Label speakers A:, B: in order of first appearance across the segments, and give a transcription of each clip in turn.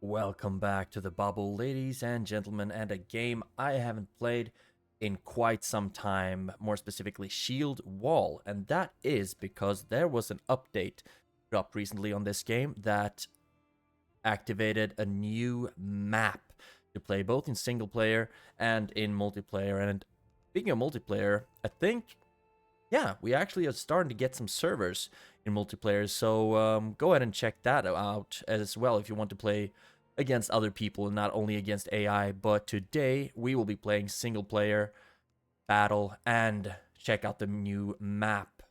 A: Welcome back to the bubble, ladies and gentlemen, and a game I haven't played in quite some time, more specifically Shieldwall, and that is because there was an update dropped recently on this game that activated a new map to play both in single player and in multiplayer. And speaking of multiplayer, I think, yeah, we actually are starting to get some servers in multiplayer, so go ahead and check that out as well if you want to play against other people and not only against AI. But today we will be playing single player battle and check out the new map.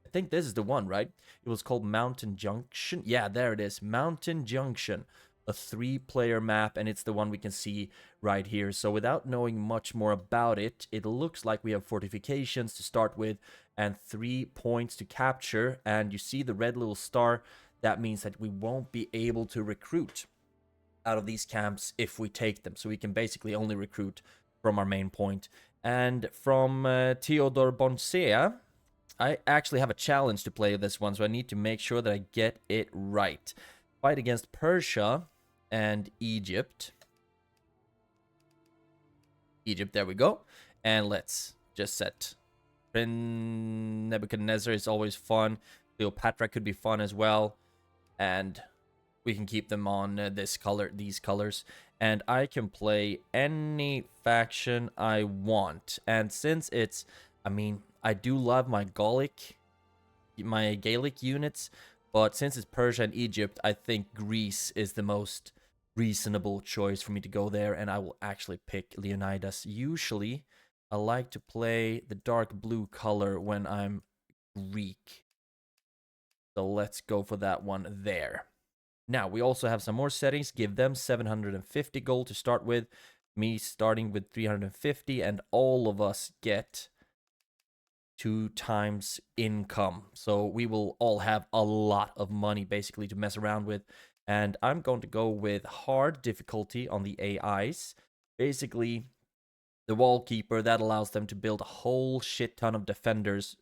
A: I think this is the one, right? It was called Mountain Junction. Yeah, there it is. Mountain Junction. A 3-player map, and it's the one we can see right here. So without knowing much more about it, it looks like we have fortifications to start with and 3 points to capture. And you see the red little star. That means that we won't be able to recruit out of these camps if we take them. So we can basically only recruit from our main point. And from Theodor Bonsea, I actually have a challenge to play this one, so I need to make sure that I get it right. Fight against Persia and Egypt. Egypt, there we go. And let's just set. Nebuchadnezzar is always fun. Cleopatra could be fun as well. And we can keep them on these colors. And I can play any faction I want. And since it's, I do love my Gallic units, but since it's Persia and Egypt, I think Greece is the most reasonable choice for me to go there, and I will actually pick Leonidas. Usually, I like to play the dark blue color when I'm Greek. So let's go for that one there. Now, we also have some more settings. Give them 750 gold to start with. Me starting with 350, and all of us get 2 times income. So we will all have a lot of money basically to mess around with. And I'm going to go with hard difficulty on the AIs. Basically, the wall keeper, that allows them to build a whole shit ton of defenders,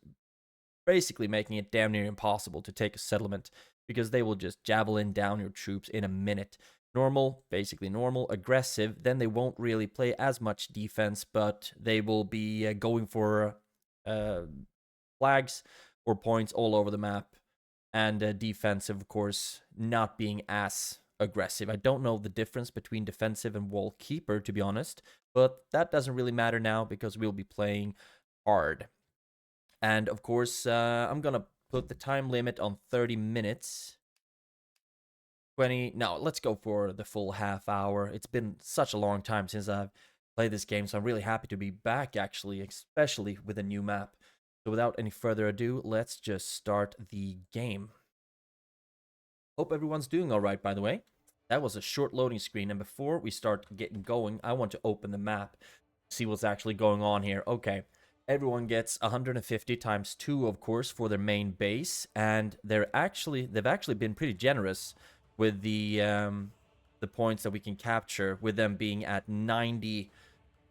A: basically making it damn near impossible to take a settlement because they will just javelin down your troops in a minute. Normal, basically normal. Aggressive, then they won't really play as much defense, but they will be going for flags or points all over the map. And defensive, of course, not being as aggressive. I don't know the difference between defensive and wall keeper, to be honest, but that doesn't really matter now because we'll be playing hard. And of course, I'm gonna put the time limit on 30 minutes. 20. No, let's go for the full half hour. It's been such a long time since I've played this game, so I'm really happy to be back, actually, especially with a new map. So without any further ado, let's just start the game. Hope everyone's doing all right, by the way. That was a short loading screen, and before we start getting going, I want to open the map, see what's actually going on here. Okay, everyone gets 150 times 2, of course, for their main base, and they've actually been pretty generous with the points that we can capture, with them being at 90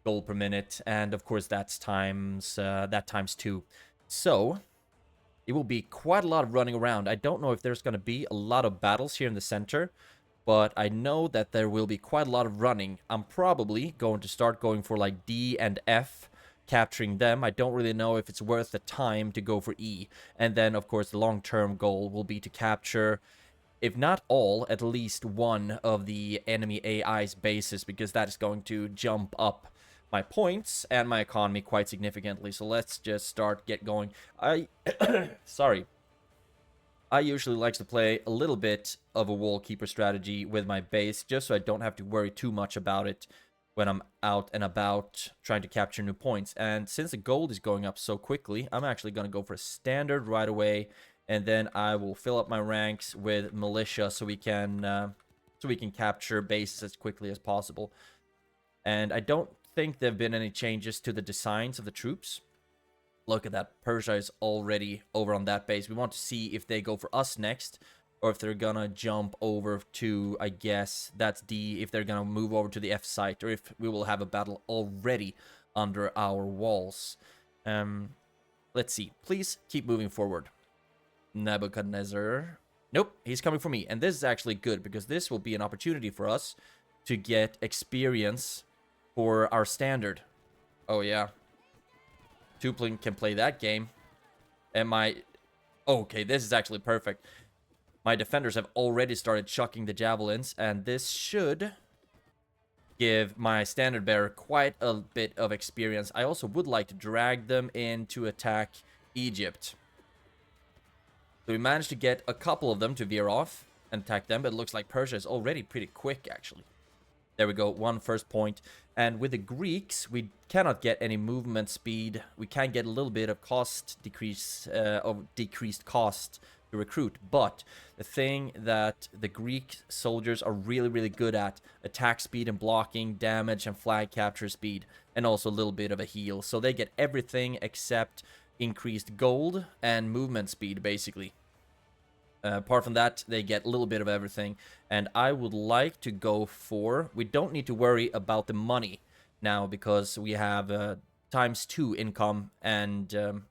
A: gold per minute, and of course that's times 2. So it will be quite a lot of running around. I don't know if there's going to be a lot of battles here in the center, but I know that there will be quite a lot of running. I'm probably going to start going for like D and F, capturing them. I don't really know if it's worth the time to go for E. And then, of course, the long-term goal will be to capture, if not all, at least one of the enemy AI's bases, because that is going to jump up my points and my economy quite significantly. So let's just get going. Sorry. I usually like to play a little bit of a wall keeper strategy with my base, just so I don't have to worry too much about it when I'm out and about trying to capture new points. And since the gold is going up so quickly, I'm actually going to go for a standard right away, and then I will fill up my ranks with militia so we can capture bases as quickly as possible. And I don't think there have been any changes to the designs of the troops. Look at that. Persia is already over on that base. We want to see if they go for us next, or if they're gonna jump over to, I guess, that's D, if they're gonna move over to the F site, or if we will have a battle already under our walls. Let's see. Please keep moving forward. Nebuchadnezzar. Nope, he's coming for me. And this is actually good, because this will be an opportunity for us to get experience for our standard. Oh, yeah. Tupling can play that game. And my... Okay, this is actually perfect. My defenders have already started chucking the javelins, and this should give my standard bearer quite a bit of experience. I also would like to drag them in to attack Egypt. So we managed to get a couple of them to veer off and attack them, but it looks like Persia is already pretty quick, actually. There we go, one first point. And with the Greeks, we cannot get any movement speed. We can get a little bit of cost decrease, of decreased cost to recruit. But the thing that the Greek soldiers are really, really good at, attack speed and blocking, damage and flag capture speed, and also a little bit of a heal. So they get everything except increased gold and movement speed, basically. Apart from that, they get a little bit of everything. And I would like to go for... We don't need to worry about the money now, because we have ×2 income. And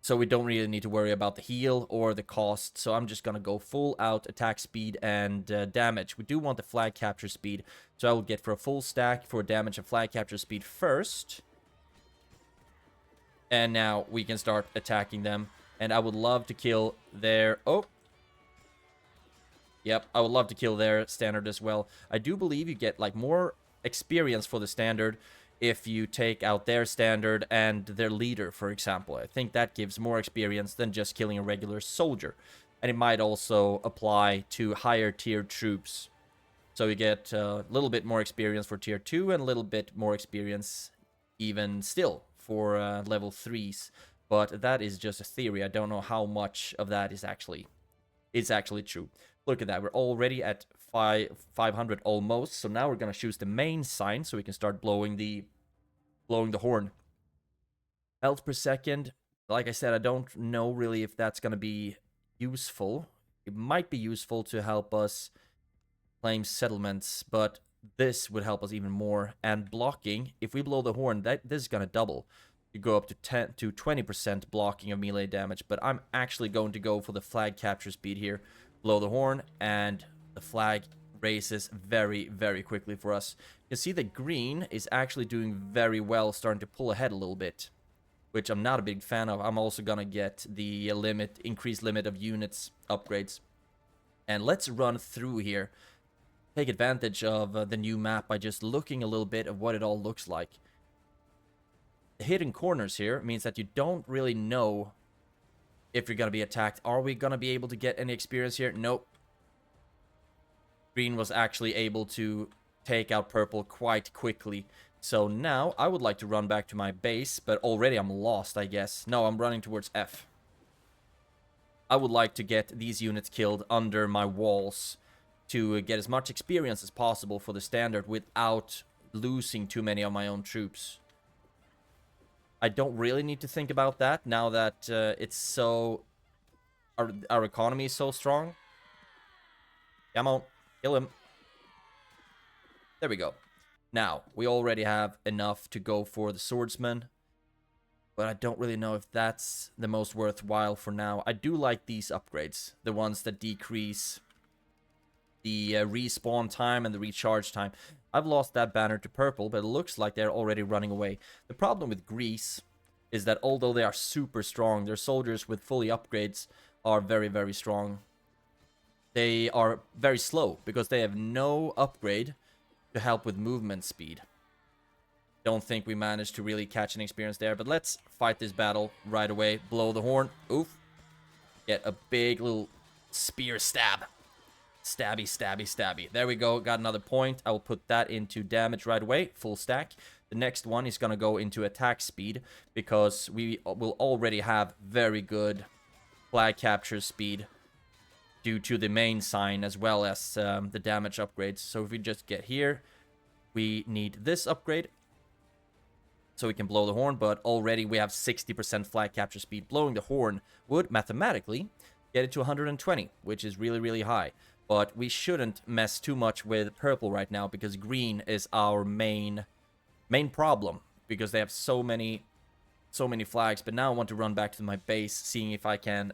A: so we don't really need to worry about the heal or the cost. So I'm just going to go full out attack speed and damage. We do want the flag capture speed. So I will get for a full stack for damage and flag capture speed first. And now we can start attacking them. And I would love to kill their... Oh. Yep, I would love to kill their standard as well. I do believe you get, like, more experience for the standard if you take out their standard and their leader, for example. I think that gives more experience than just killing a regular soldier. And it might also apply to higher tier troops. So you get a little bit more experience for tier 2 and a little bit more experience even still for level 3s. But that is just a theory. I don't know how much of that is actually true. Look at that. We're already at 500 almost. So now we're going to choose the main sign so we can start blowing the horn. Health per second. Like I said, I don't know really if that's going to be useful. It might be useful to help us claim settlements, but this would help us even more. And blocking, if we blow the horn, this is going to double. You go up to 10 to 20% blocking of melee damage, but I'm actually going to go for the flag capture speed here. Blow the horn, and the flag raises very, very quickly for us. You can see that green is actually doing very well, starting to pull ahead a little bit, which I'm not a big fan of. I'm also gonna get the increased limit of units upgrades. And let's run through here. Take advantage of the new map by just looking a little bit of what it all looks like. The hidden corners here means that you don't really know if you're going to be attacked. Are we going to be able to get any experience here? Nope. Green was actually able to take out purple quite quickly. So now I would like to run back to my base, but already I'm lost, I guess. No, I'm running towards F. I would like to get these units killed under my walls to get as much experience as possible for the standard without losing too many of my own troops. I don't really need to think about that now that it's so... Our economy is so strong. Come on, kill him. There we go. Now, we already have enough to go for the swordsman. But I don't really know if that's the most worthwhile for now. I do like these upgrades. The ones that decrease the respawn time and the recharge time. I've lost that banner to purple, but it looks like they're already running away. The problem with Greece is that although they are super strong, their soldiers with fully upgrades are very, very strong. They are very slow because they have no upgrade to help with movement speed. Don't think we managed to really catch an experience there, but let's fight this battle right away. Blow the horn. Oof. Get a big little spear stab. Stabby, stabby, stabby. There we go. Got another point. I will put that into damage right away. Full stack. The next one is going to go into attack speed because we will already have very good flag capture speed due to the main sign as well as the damage upgrades. So if we just get here, we need this upgrade so we can blow the horn, but already we have 60% flag capture speed. Blowing the horn would mathematically get it to 120, which is really, really high. But we shouldn't mess too much with purple right now because green is our main problem because they have so many flags. But now I want to run back to my base, seeing if I can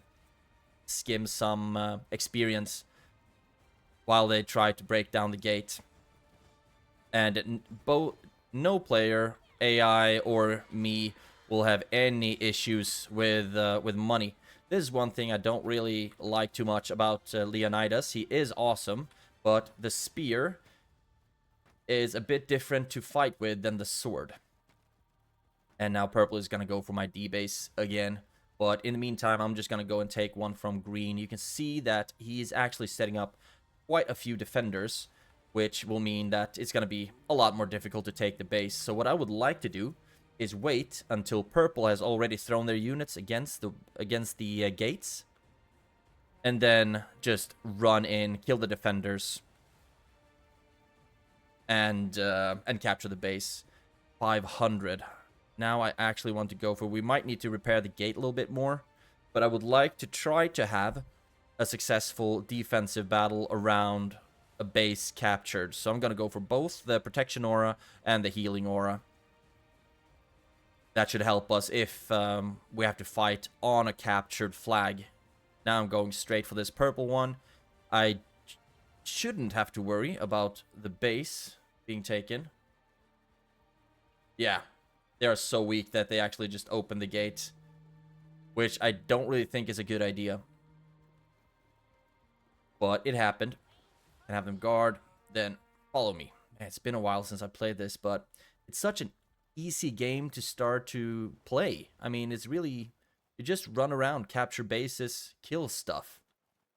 A: skim some experience while they try to break down the gate. And no player, AI or me, will have any issues with money. This is one thing I don't really like too much about Leonidas. He is awesome, but the spear is a bit different to fight with than the sword. And now purple is going to go for my D-base again. But in the meantime, I'm just going to go and take one from green. You can see that he's actually setting up quite a few defenders, which will mean that it's going to be a lot more difficult to take the base. So what I would like to do is wait until purple has already thrown their units against the gates, and then just run in, kill the defenders, and capture the base. 500. Now I actually want to go for... We might need to repair the gate a little bit more, but I would like to try to have a successful defensive battle around a base captured. So I'm going to go for both the protection aura and the healing aura. That should help us if we have to fight on a captured flag. Now I'm going straight for this purple one. I shouldn't have to worry about the base being taken. Yeah, they are so weak that they actually just open the gate, which I don't really think is a good idea. But it happened. And have them guard, then follow me. Man, it's been a while since I played this, but it's such an easy game to start to play. I mean, it's really... You just run around, capture bases, kill stuff.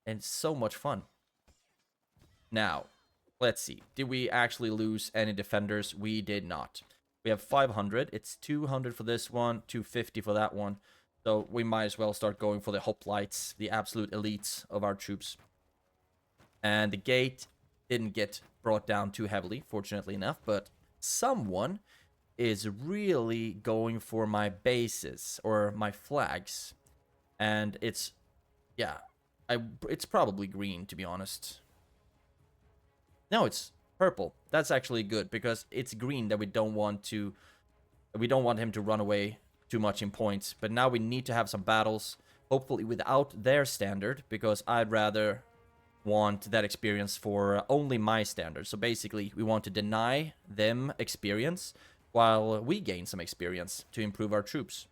A: And it's so much fun. Now, let's see. Did we actually lose any defenders? We did not. We have 500. It's 200 for this one, 250 for that one. So we might as well start going for the hoplites, the absolute elites of our troops. And the gate didn't get brought down too heavily, fortunately enough. But someone is really going for my bases or my flags. And it's... Yeah. It's probably green, to be honest. No, it's purple. That's actually good, because it's green that we don't want to... We don't want him to run away too much in points. But now we need to have some battles, hopefully without their standard, because I'd rather want that experience for only my standard. So basically, we want to deny them experience while we gain some experience to improve our troops.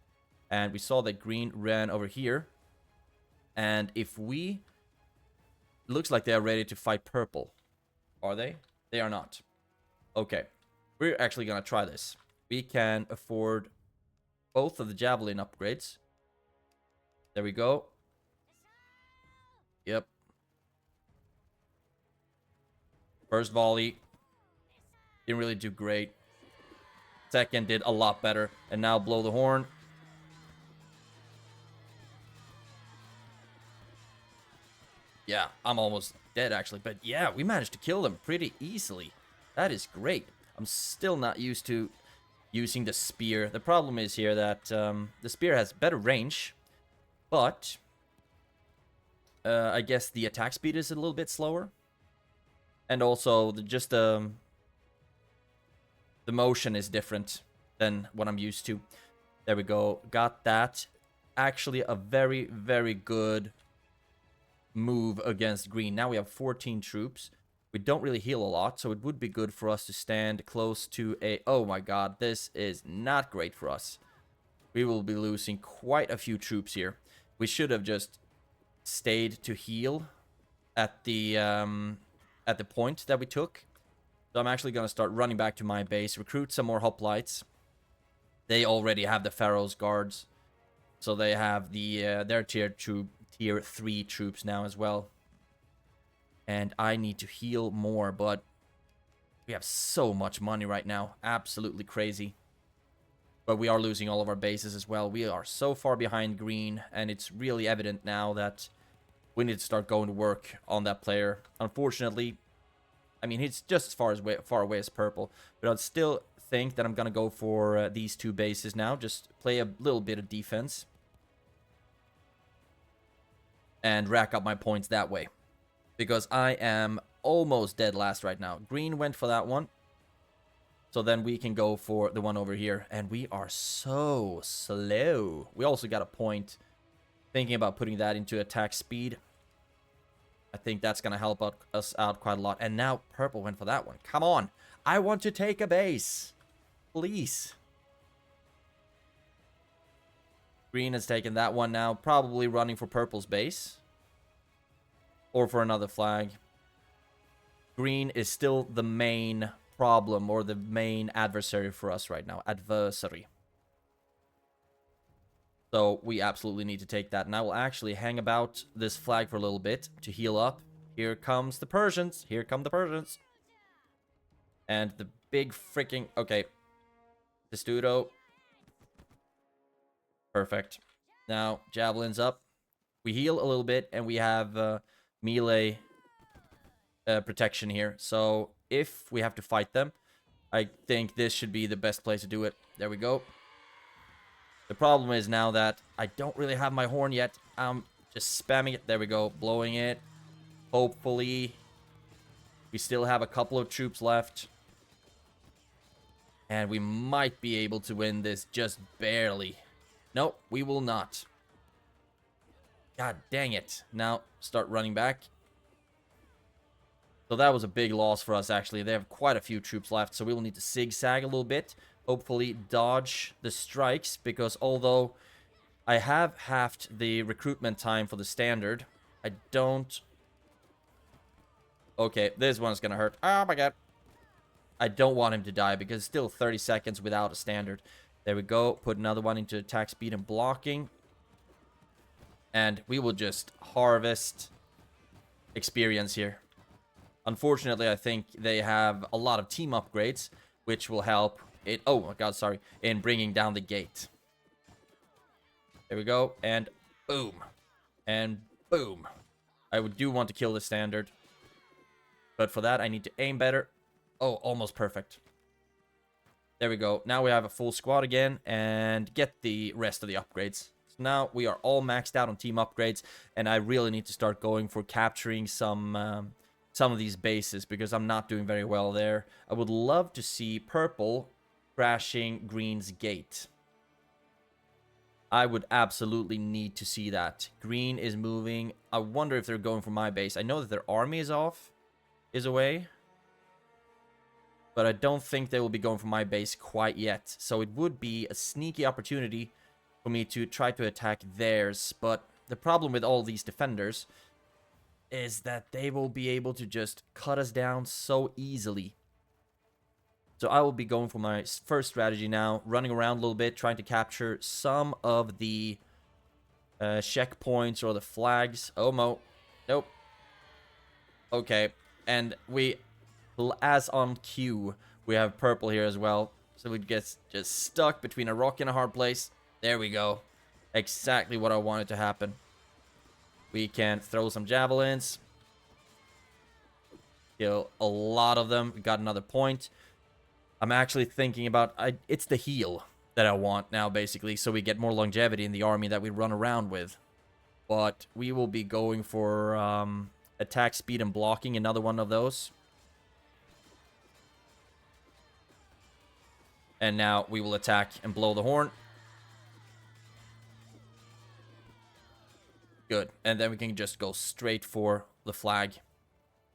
A: And we saw that green ran over here. And if we... Looks like they are ready to fight purple. Are they? They are not. Okay. We're actually going to try this. We can afford both of the javelin upgrades. There we go. Yep. First volley. Didn't really do great. Second did a lot better. And now blow the horn. Yeah, I'm almost dead, actually. But yeah, we managed to kill them pretty easily. That is great. I'm still not used to using the spear. The problem is here that the spear has better range. But I guess the attack speed is a little bit slower. And also, just the motion is different than what I'm used to. There we go. Got that. Actually, a very, very good move against green. Now we have 14 troops. We don't really heal a lot, so it would be good for us to stand close to a... Oh my god, this is not great for us. We will be losing quite a few troops here. We should have just stayed to heal at the point that we took. So I'm actually going to start running back to my base, recruit some more hoplites. They already have the Pharaoh's guards, so they have the their tier 3 troops now as well. And I need to heal more, but we have so much money right now. Absolutely crazy. But we are losing all of our bases as well. We are so far behind green, and it's really evident now that we need to start going to work on that player. Unfortunately, I mean, he's just as far away as purple. But I'd still think that I'm going to go for these two bases now. Just play a little bit of defense. And rack up my points that way. Because I am almost dead last right now. Green went for that one. So then we can go for the one over here. And we are so slow. We also got a point thinking about putting that into attack speed. I think that's going to help us out quite a lot. And now purple went for that one. Come on. I want to take a base. Please. Green has taken that one now. Probably running for purple's base. Or for another flag. Green is still the main problem or the main adversary for us right now. Adversary. So we absolutely need to take that. And I will actually hang about this flag for a little bit to heal up. Here comes the Persians. Here come the Persians. And the big freaking... Okay. Testudo. Perfect. Now, javelins up. We heal a little bit, and we have melee protection here. So, if we have to fight them, I think this should be the best place to do it. There we go. The problem is now that I don't really have my horn yet. I'm just spamming it. There we go. Blowing it. Hopefully, we still have a couple of troops left. And we might be able to win this just barely. No, we will not. God dang it. Now, start running back. So that was a big loss for us, actually. They have quite a few troops left, so we will need to zigzag a little bit. Hopefully dodge the strikes, because although I have halved the recruitment time for the standard, I don't... Okay, this one's gonna hurt. Oh my god. I don't want him to die, because it's still 30 seconds without a standard. There we go. Put another one into attack speed and blocking. And we will just harvest experience here. Unfortunately, I think they have a lot of team upgrades, which will help it. Oh my god, sorry. In bringing down the gate. There we go. And boom. And boom. I do want to kill the standard. But for that, I need to aim better. Oh, almost perfect. There we go. Now we have a full squad again. And get the rest of the upgrades. So now we are all maxed out on team upgrades. And I really need to start going for capturing some of these bases, because I'm not doing very well there. I would love to see purple crashing green's gate. I would absolutely need to see that. Green is moving. I wonder if they're going for my base. I know that their army is away. But I don't think they will be going for my base quite yet. So it would be a sneaky opportunity for me to try to attack theirs. But the problem with all these defenders is that they will be able to just cut us down so easily. So I will be going for my first strategy now, running around a little bit, trying to capture some of the checkpoints or the flags. Oh, nope. Okay, and we, as on cue, we have purple here as well. So we get just stuck between a rock and a hard place. There we go. Exactly what I wanted to happen. We can throw some javelins. Kill a lot of them. We got another point. I'm actually thinking about... it's the heal that I want now, basically. So we get more longevity in the army that we run around with. But we will be going for attack speed and blocking. Another one of those. And now we will attack and blow the horn. Good. And then we can just go straight for the flag.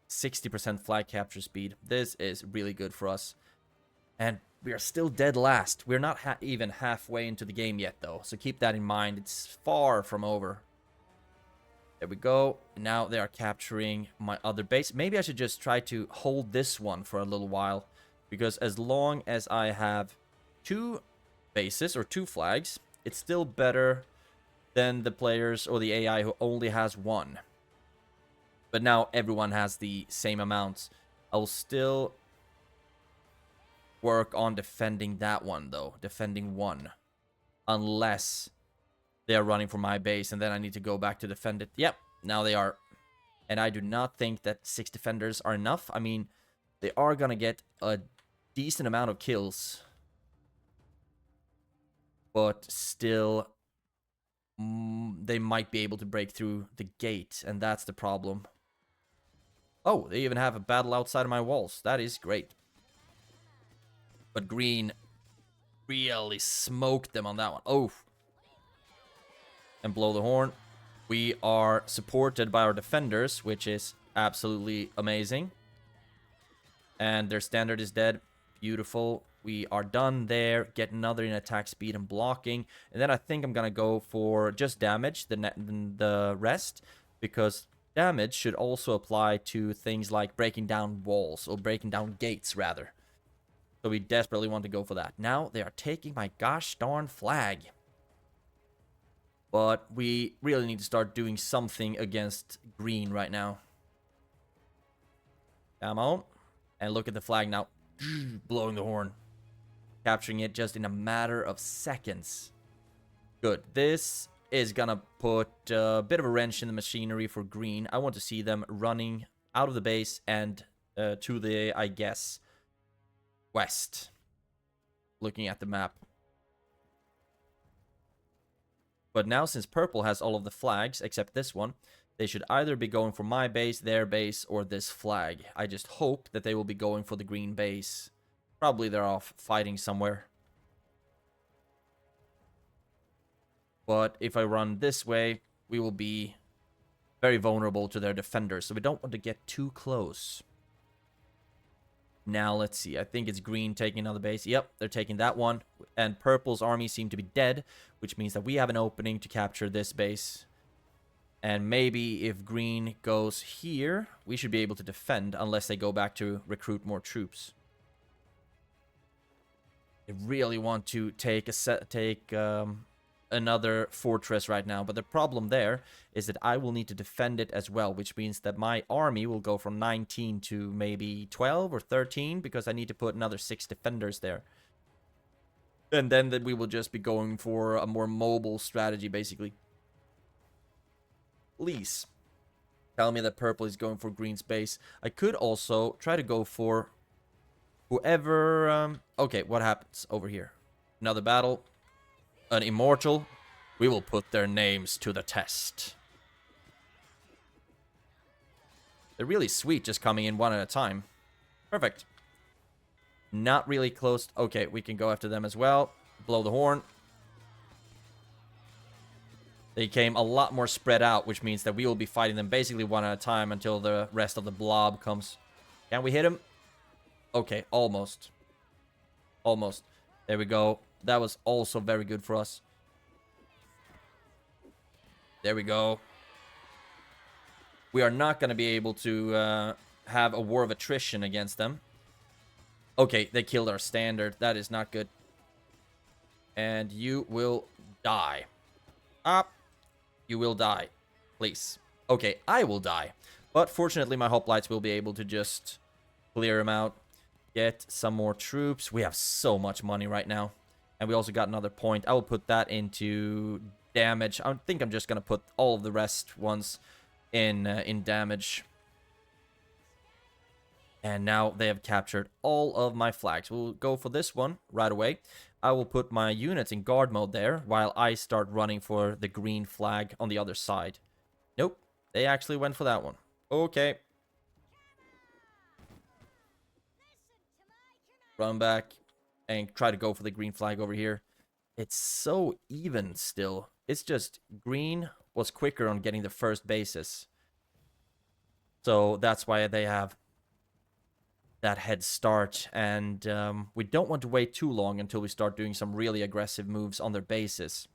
A: 60% flag capture speed. This is really good for us. And we are still dead last. We're not even halfway into the game yet, though. So keep that in mind. It's far from over. There we go. Now they are capturing my other base. Maybe I should just try to hold this one for a little while. Because as long as I have 2 bases or 2 flags, it's still better than the players or the AI who only has 1. But now everyone has the same amounts. I will still work on defending that one, though. Defending 1. Unless they are running for my base, and then I need to go back to defend it. Yep, now they are. And I do not think that 6 defenders are enough. I mean, they are going to get a decent amount of kills. But still... they might be able to break through the gate, and that's the problem. Oh, they even have a battle outside of my walls. That is great. But green really smoked them on that one. Oh. And blow the horn. We are supported by our defenders, which is absolutely amazing. And their standard is dead. Beautiful. We are done there. Get another in attack speed and blocking. And then I think I'm going to go for just damage, the rest. Because damage should also apply to things like breaking down walls. Or breaking down gates, rather. So we desperately want to go for that. Now they are taking my gosh darn flag. But we really need to start doing something against green right now. Come on. And look at the flag now. Blowing the horn. Capturing it just in a matter of seconds. Good. This is gonna put a bit of a wrench in the machinery for green. I want to see them running out of the base and to the, I guess, west. Looking at the map. But now, since purple has all of the flags, except this one, they should either be going for my base, their base, or this flag. I just hope that they will be going for the green base. Probably they're off fighting somewhere. But if I run this way, we will be very vulnerable to their defenders. So we don't want to get too close. Now, let's see. I think it's green taking another base. Yep, they're taking that one. And purple's army seem to be dead, which means that we have an opening to capture this base. And maybe if green goes here, we should be able to defend unless they go back to recruit more troops. I really want to take another fortress right now, but the problem there is that I will need to defend it as well, which means that my army will go from 19 to maybe 12 or 13 because I need to put another 6 defenders there. And then we will just be going for a more mobile strategy, basically. Please tell me that purple is going for green space. I could also try to go for whoever... okay, what happens over here? Another battle. An immortal. We will put their names to the test. They're really sweet, just coming in one at a time. Perfect. Not really close. Okay, we can go after them as well. Blow the horn. They came a lot more spread out, which means that we will be fighting them basically one at a time until the rest of the blob comes. Can we hit him? Okay, almost. Almost. There we go. That was also very good for us. There we go. We are not going to be able to have a war of attrition against them. Okay, they killed our standard. That is not good. And you will die. Up. You will die. Please. Okay, I will die. But fortunately, my hoplites will be able to just clear him out. Get some more troops. We have so much money right now. And we also got another point. I will put that into damage. I think I'm just going to put all of the rest ones in damage. And now they have captured all of my flags. We'll go for this one right away. I will put my units in guard mode there while I start running for the green flag on the other side. Nope. They actually went for that one. Okay. Run back. And try to go for the green flag over here. It's so even still. It's just green was quicker on getting the first bases. So that's why they have that head start. And we don't want to wait too long until we start doing some really aggressive moves on their bases.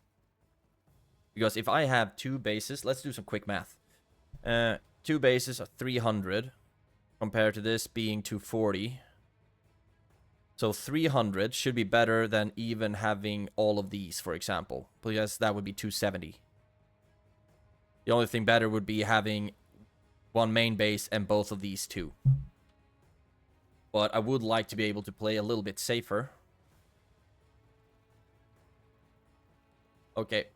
A: Because if I have 2 bases, let's do some quick math. 2 bases are 300 compared to this being 240. So 300 should be better than even having all of these, for example. Because that would be 270. The only thing better would be having one main base and both of these 2. But I would like to be able to play a little bit safer. Okay.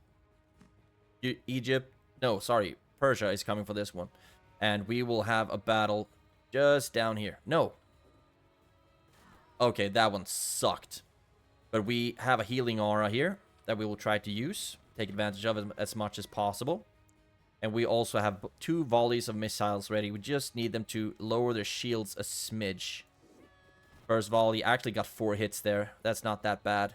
A: Egypt. No, sorry. Persia is coming for this one. And we will have a battle just down here. No. Okay, that one sucked. But we have a healing aura here that we will try to use. Take advantage of as much as possible. And we also have 2 volleys of missiles ready. We just need them to lower their shields a smidge. First volley actually got 4 hits there. That's not that bad.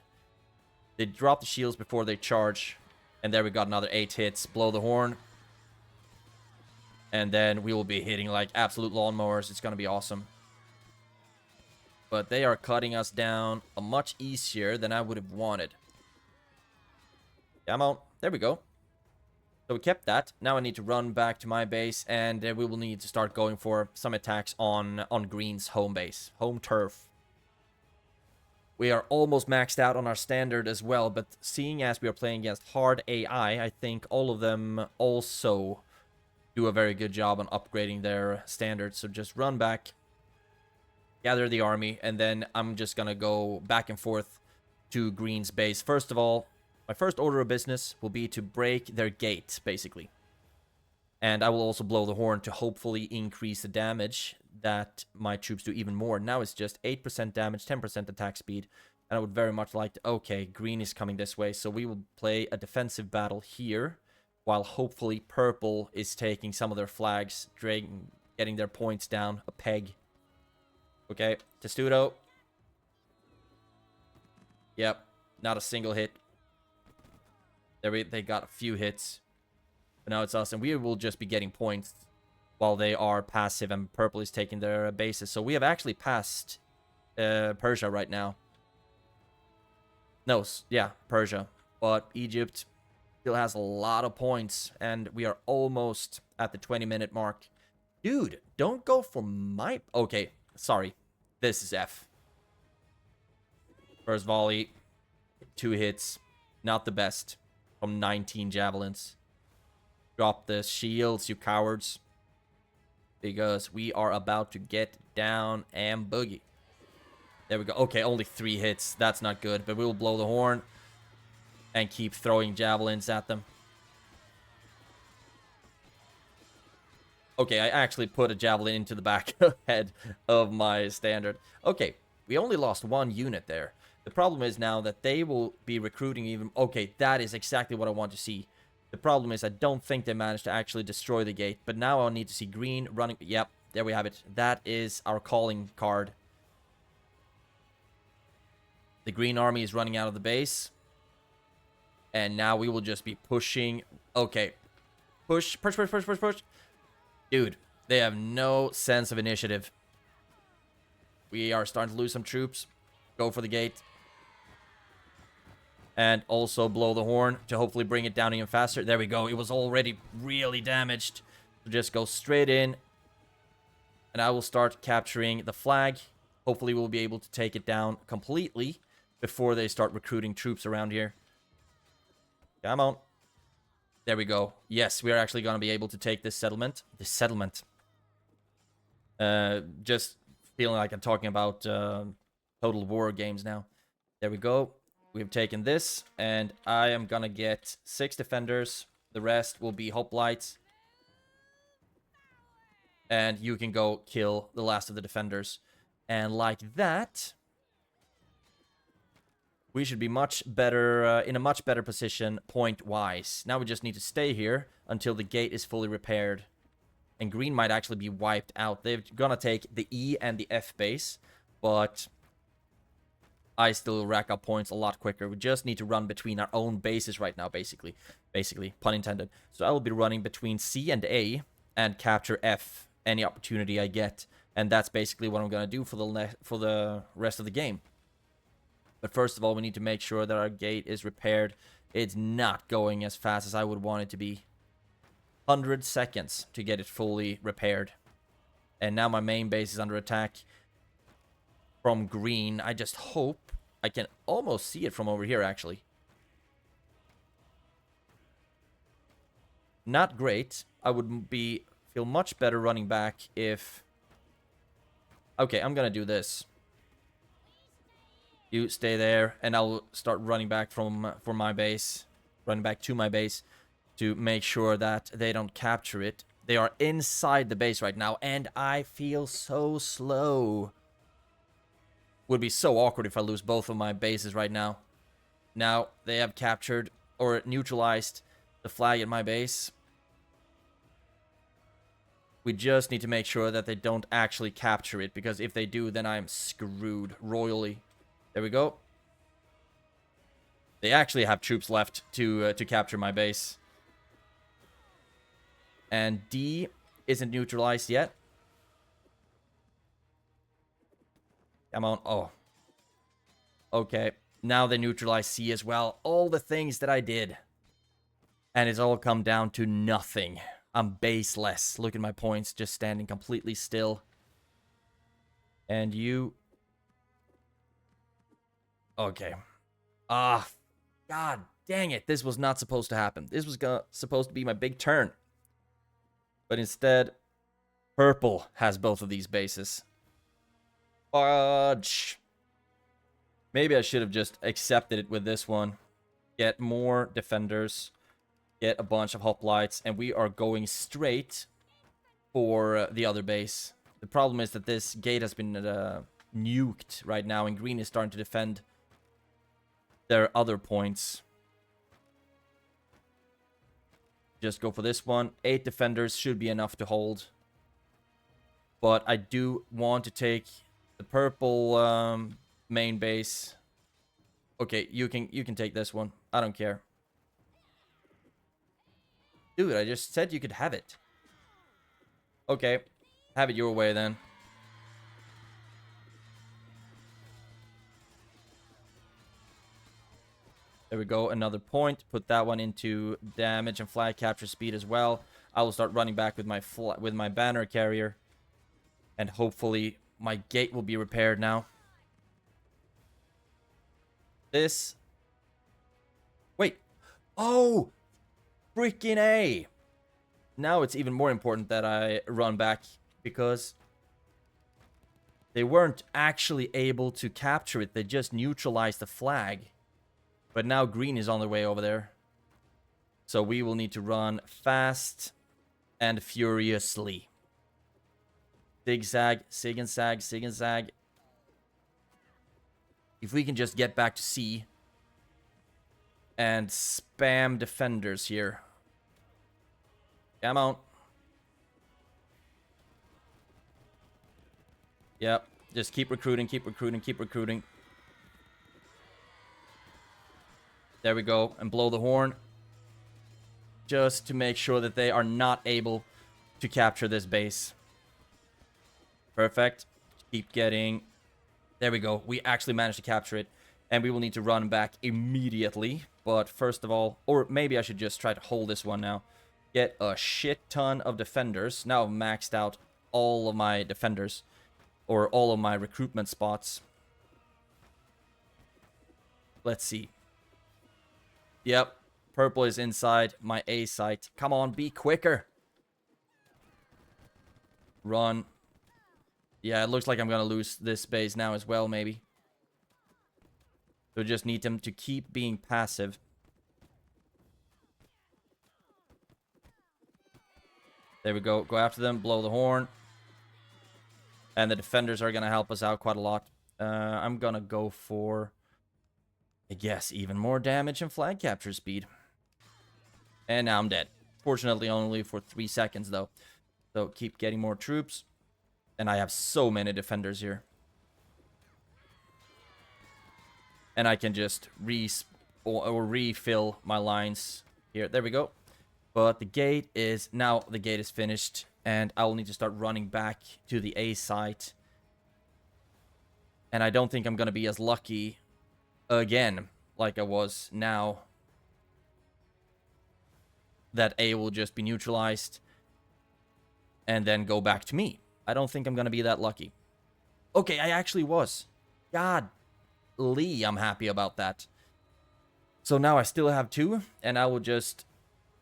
A: They drop the shields before they charge. And there we got another 8 hits. Blow the horn. And then we will be hitting like absolute lawnmowers. It's going to be awesome. But they are cutting us down much easier than I would have wanted. Come on. There we go. So we kept that. Now I need to run back to my base, and we will need to start going for some attacks on Green's home base. Home turf. We are almost maxed out on our standard as well, but seeing as we are playing against hard AI, I think all of them also do a very good job on upgrading their standards. So just run back, gather the army, and then I'm just gonna go back and forth to Green's base. First of all, my first order of business will be to break their gate, basically. And I will also blow the horn to hopefully increase the damage that my troops do even more. Now it's just 8% damage, 10% attack speed. And I would very much like to... Okay, Green is coming this way, so we will play a defensive battle here, while hopefully Purple is taking some of their flags, getting their points down a peg. Okay, Testudo. Yep, not a single hit. They got a few hits. But now it's us, and we will just be getting points while they are passive, and Purple is taking their bases. So we have actually passed Persia right now. No, yeah, Persia. But Egypt still has a lot of points, and we are almost at the 20-minute mark. Dude, don't go for my... Okay, sorry. This is F. First volley. 2 hits. Not the best. From 19 javelins. Drop the shields, you cowards. Because we are about to get down and boogie. There we go. Okay, only 3 hits. That's not good. But we will blow the horn. And keep throwing javelins at them. Okay, I actually put a javelin into the back head of my standard. Okay, we only lost 1 unit there. The problem is now that they will be recruiting even... Okay, that is exactly what I want to see. The problem is I don't think they managed to actually destroy the gate. But now I'll need to see Green running... Yep, there we have it. That is our calling card. The Green army is running out of the base. And now we will just be pushing... Okay. Push, push, push, push, push, push. Dude, they have no sense of initiative. We are starting to lose some troops. Go for the gate. And also blow the horn to hopefully bring it down even faster. There we go. It was already really damaged. So just go straight in. And I will start capturing the flag. Hopefully we'll be able to take it down completely before they start recruiting troops around here. Come on. There we go. Yes, we are actually going to be able to take this settlement. This settlement. Just feeling like I'm talking about Total War games now. There we go. We've taken this, and I am gonna get 6 defenders. The rest will be hoplites. And you can go kill the last of the defenders. And like that, we should be much better, in a much better position point-wise. Now we just need to stay here until the gate is fully repaired. And Green might actually be wiped out. They're gonna take the E and the F base, but I still rack up points a lot quicker. We just need to run between our own bases right now, basically. Basically, pun intended. So I will be running between C and A and capture F any opportunity I get. And that's basically what I'm going to do for the rest of the game. But first of all, we need to make sure that our gate is repaired. It's not going as fast as I would want it to be. 100 seconds to get it fully repaired. And now my main base is under attack from Green. I just hope I can almost see it from over here, actually. Not great. I would feel much better running back if... Okay, I'm gonna do this. You stay there, and I'll start running back from my base. Running back to my base to make sure that they don't capture it. They are inside the base right now, and I feel so slow. Would be so awkward if I lose both of my bases right now. Now, they have captured or neutralized the flag at my base. We just need to make sure that they don't actually capture it, because if they do, then I'm screwed royally. There we go. They actually have troops left to capture my base. And D isn't neutralized yet. Come on. Oh. Okay. Now they neutralize C as well. All the things that I did. And it's all come down to nothing. I'm baseless. Look at my points, just standing completely still. And you... Okay. Ah, god dang it. This was not supposed to happen. This was supposed to be my big turn. But instead, purple has both of these bases. Fudge. Maybe I should have just accepted it with this one. Get more defenders. Get a bunch of hoplites. And we are going straight for the other base. The problem is that this gate has been nuked right now. And green is starting to defend their other points. Just go for this one. 8 defenders should be enough to hold. But I do want to take the purple main base. Okay, you can take this one. I don't care. Dude, I just said you could have it. Okay, have it your way then. There we go, another point. Put that one into damage and flag capture speed as well. I will start running back with my banner carrier. And hopefully my gate will be repaired now. This... Wait. Oh! Freaking A! Now it's even more important that I run back, because they weren't actually able to capture it. They just neutralized the flag. But now green is on their way over there. So we will need to run fast and furiously. Zigzag, sig and sag, sig and zag. If we can just get back to C and spam defenders here. Come on. Yep, just keep recruiting, keep recruiting, keep recruiting. There we go, and blow the horn. Just to make sure that they are not able to capture this base. Perfect. Keep getting... There we go. We actually managed to capture it. And we will need to run back immediately. But first of all... Or maybe I should just try to hold this one now. Get a shit ton of defenders. Now I've maxed out all of my defenders. Or all of my recruitment spots. Let's see. Yep. Purple is inside my A site. Come on, be quicker. Run. Yeah, it looks like I'm gonna lose this base now as well, maybe. So just need them to keep being passive. There we go. Go after them. Blow the horn. And the defenders are gonna help us out quite a lot. I'm gonna go for... I guess even more damage and flag capture speed. And now I'm dead. Fortunately, only for 3 seconds, though. So keep getting more troops. And I have so many defenders here. And I can just refill my lines here. There we go. But the gate is... Now the gate is finished. And I will need to start running back to the A site. And I don't think I'm going to be as lucky again like I was now. That A will just be neutralized. And then go back to me. I don't think I'm going to be that lucky. Okay, I actually was. God, Lee, I'm happy about that. So now I still have 2. And I will just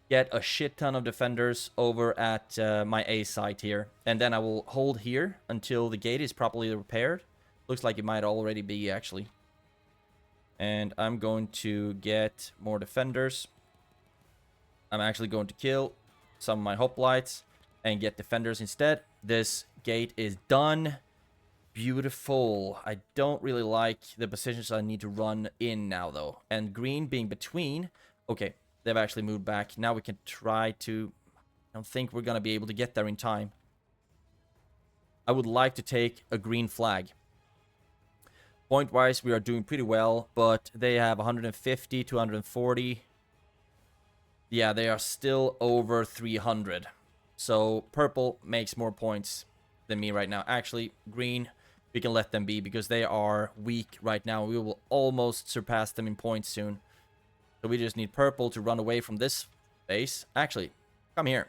A: get a shit ton of defenders over at my A site here. And then I will hold here until the gate is properly repaired. Looks like it might already be, actually. And I'm going to get more defenders. I'm actually going to kill some of my hoplites and get defenders instead. This gate is done. Beautiful. I don't really like the positions I need to run in now, though. And green being between. Okay, they've actually moved back. Now we can try to... I don't think we're going to be able to get there in time. I would like to take a green flag. Point-wise, we are doing pretty well, but they have 150, 240. Yeah, they are still over 300. So purple makes more points than me right now. Actually, green, we can let them be because they are weak right now. We will almost surpass them in points soon. So we just need purple to run away from this base. Actually, come here.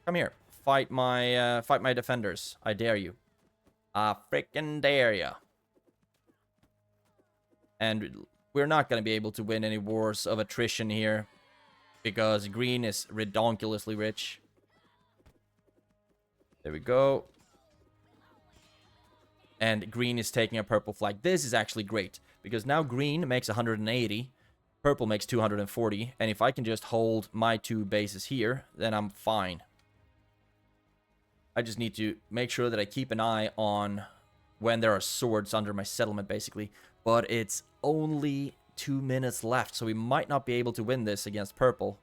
A: Come here. Fight my defenders. I dare you. I freaking dare ya. And we're not going to be able to win any wars of attrition here because green is redonkulously rich. There we go. And green is taking a purple flag. This is actually great because now green makes 180, purple makes 240, and if I can just hold my two bases here, then I'm fine. I just need to make sure that I keep an eye on when there are swords under my settlement, basically. But it's only 2 minutes left, so we might not be able to win this against purple.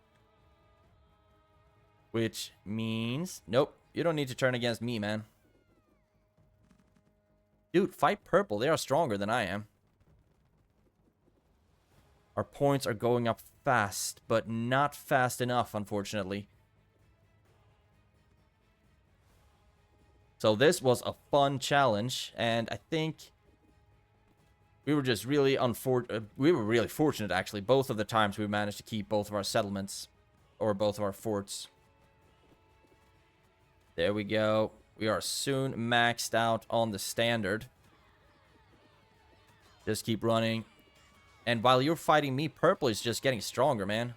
A: Which means... Nope, you don't need to turn against me, man. Dude, fight purple. They are stronger than I am. Our points are going up fast, but not fast enough, unfortunately. So this was a fun challenge, and I think we were just really we were really fortunate, actually. Both of the times we managed to keep both of our settlements, or both of our forts. There we go. We are soon maxed out on the standard. Just keep running. And while you're fighting me, purple is just getting stronger, man.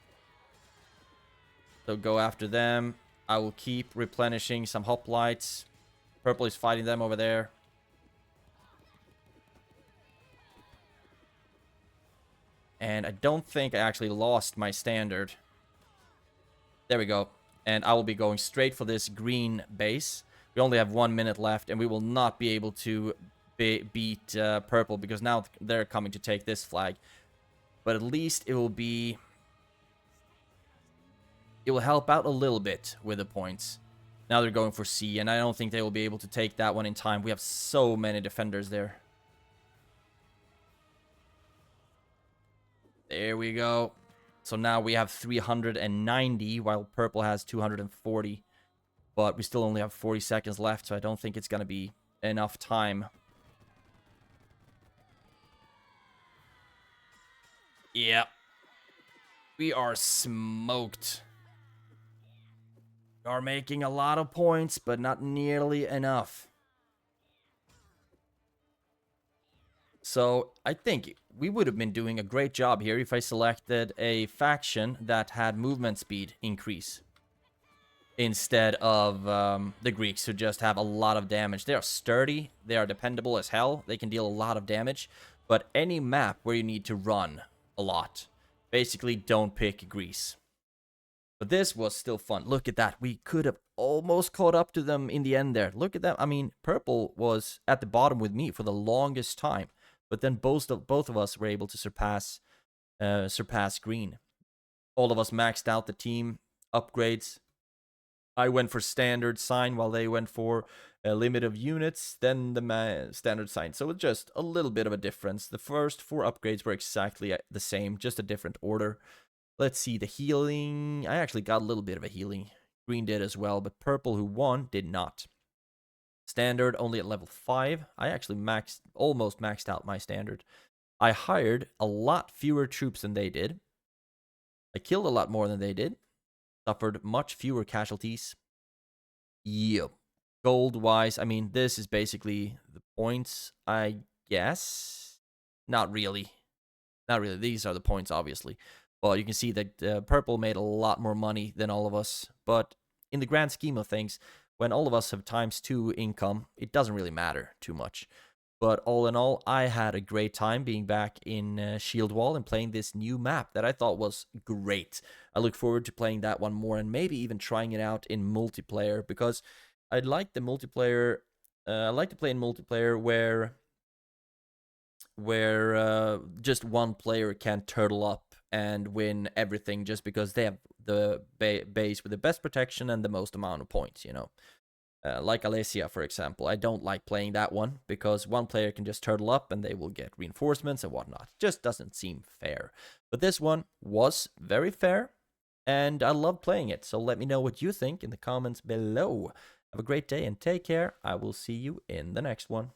A: So go after them. I will keep replenishing some hoplites. Purple is fighting them over there. And I don't think I actually lost my standard. There we go. And I will be going straight for this green base. We only have 1 minute left, and we will not be able to beat purple because now they're coming to take this flag. But at least it will be... It will help out a little bit with the points. Now they're going for C, and I don't think they will be able to take that one in time. We have so many defenders there. There we go. So now we have 390, while purple has 240. But we still only have 40 seconds left, so I don't think it's going to be enough time. Yeah. We are smoked. We are making a lot of points, but not nearly enough. So I think we would have been doing a great job here if I selected a faction that had movement speed increase. Instead of the Greeks, who just have a lot of damage. They are sturdy, they are dependable as hell, they can deal a lot of damage. But any map where you need to run a lot, basically don't pick Greece. But this was still fun. Look at that. We could have almost caught up to them in the end there. Look at that. I mean, purple was at the bottom with me for the longest time. But then both of us were able to surpass green. All of us maxed out the team upgrades. I went for standard sign while they went for a limit of units, then the standard sign. So it's just a little bit of a difference. The first 4 upgrades were exactly the same, just a different order. Let's see, the healing. I actually got a little bit of a healing. Green did as well, but purple, who won, did not. Standard only at level 5. I actually almost maxed out my standard. I hired a lot fewer troops than they did. I killed a lot more than they did. Suffered much fewer casualties. Yep. Gold-wise, I mean, this is basically the points, I guess. Not really. Not really. These are the points, obviously. Well, you can see that purple made a lot more money than all of us. But in the grand scheme of things, when all of us have ×2 income, it doesn't really matter too much. But all in all, I had a great time being back in Shieldwall and playing this new map that I thought was great. I look forward to playing that one more and maybe even trying it out in multiplayer, because I'd like the multiplayer. I like to play in multiplayer where just one player can turtle up and win everything just because they have the base with the best protection and the most amount of points, you know. Like Alesia, for example. I don't like playing that one because one player can just turtle up and they will get reinforcements and whatnot. It just doesn't seem fair. But this one was very fair. and I love playing it. So let me know what you think in the comments below. Have a great day and take care. I will see you in the next one.